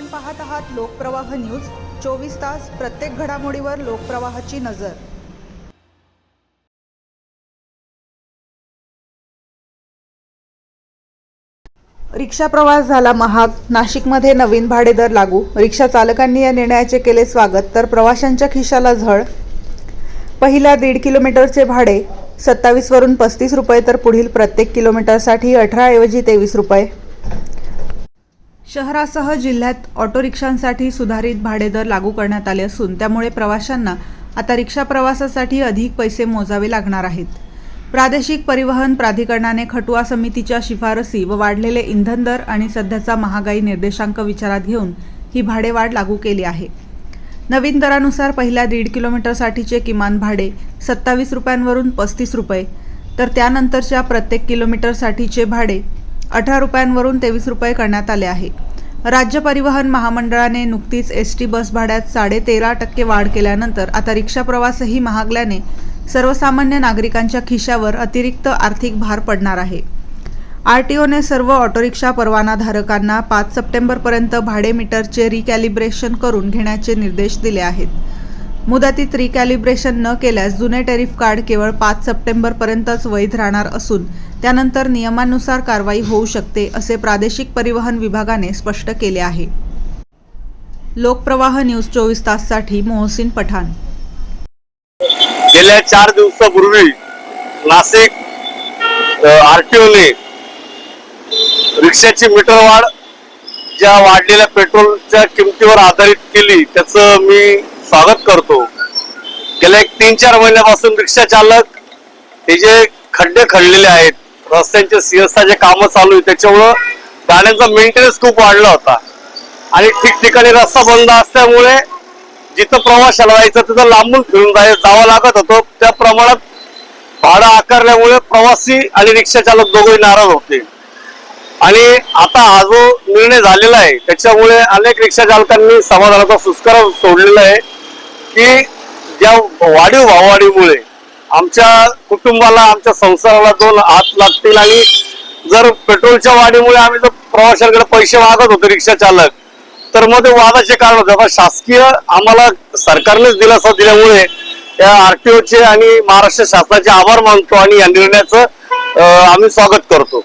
आपण पाहत आहात लोकप्रवाह न्यूज 24 तास प्रत्येक घडामोडीवर लोकप्रवाहाची नजर। रिक्षा प्रवास झाला महाग, नाशिकमध्ये नवीन भाडेदर लागू। रिक्षा चालकांनी या निर्णयाचे केले स्वागत, तर प्रवाशांच्या खिशाला झळ। पहिल्या 1.5 किलोमीटरचे भाडे 27 वरून 35 रुपये, तर पुढील प्रत्येक किलोमीटरसाठी 18 ऐवजी 23 रुपये। शहरासह जिल्ह्यात ऑटो रिक्षांसाठी सुधारित भाडेदर लागू करण्यात आले असून त्यामुळे प्रवाशांना आता रिक्षा प्रवासासाठी अधिक पैसे मोजावे लागणार आहेत। प्रादेशिक परिवहन प्राधिकरणाने खटुआ समितीच्या शिफारसी व वाढलेले इंधन दर आणि सध्याचा महागाई निर्देशांक विचारात घेऊन ही भाडेवाढ लागू केली आहे। नवीन दरानुसार पहिल्या 1.5 किलोमीटरसाठीचे किमान भाडे 27 रुपयांवरून 35 रुपये, तर त्यानंतरच्या प्रत्येक किलोमीटरसाठीचे भाडे 18 रुपयांवरून 23 रुपये करण्यात आले आहे। राज्य परिवहन महामंडळाने नुकतीच एसटी बस भाड्यात 13.5% वाढ केल्यानंतर आता रिक्षा प्रवासही महागल्याने सर्वसामान्य नागरिकांच्या खिशावर अतिरिक्त आर्थिक भार पडणार आहे। आरटीओने सर्व ऑटो रिक्षा परवानाधारकांना 5 सप्टेंबरपर्यंत भाडे मीटरचे रिकॅलिब्रेशन करून घेण्याचे निर्देश दिले आहेत। मुदतीत रिकॅलिब्रेशन न केल्यास जुने टॅरिफ कार्ड केवळ 5 सप्टेंबरपर्यंतच वैध राहणार असून त्यानंतर नियमानुसार कारवाई होऊ शकते, असे प्रादेशिक परिवहन विभागाने स्पष्ट केले आहे। लोकप्रवाह न्यूज 24 ताससाठी मोहसिन पठाण। गेल्या 4 दिवसापूर्वी नाशिक आरटीओने रिक्षाची मीटर वाढ ज्या वाढलेल्या पेट्रोलच्या किमतीवर आधारित केली, त्याचं मी स्वागत करतो। गेल्या 3-4 महिन्यापासून रिक्षा चालक हे जे खड्डे खणलेले आहेत, रस्त्यांचे सीएसआरचे कामं चालू आहेत, त्याच्यामुळे गाड्यांचा मेंटेनन्स खूप वाढला होता आणि ठिकठिकाणी रस्ता बंद असल्यामुळे जिथं प्रवाशाला जायचं तिथं लांबून फिरून जावं लागत होतं। त्या प्रमाणात भाडं आकारल्यामुळे प्रवासी आणि रिक्षा चालक दोघेही नाराज होते आणि आता हा जो निर्णय झालेला आहे त्याच्यामुळे अनेक रिक्षा चालकांनी समाधानाचा सुस्कारा सोडलेला आहे की ज्या वाढीव भाववाढीमुळे आमच्या कुटुंबाला, आमच्या संसाराला 2 हात लागतील आणि जर पेट्रोलच्या वाढीमुळे आम्ही जर प्रवाशांकडे पैसे मागत होतो रिक्षा चालक, तर मग ते वादाचे कारण होते। आता शासकीय आम्हाला सरकारनेच दिलासा दिल्यामुळे त्या आरटीओचे आणि महाराष्ट्र शासनाचे आभार मानतो आणि या निर्णयाचं आम्ही स्वागत करतो।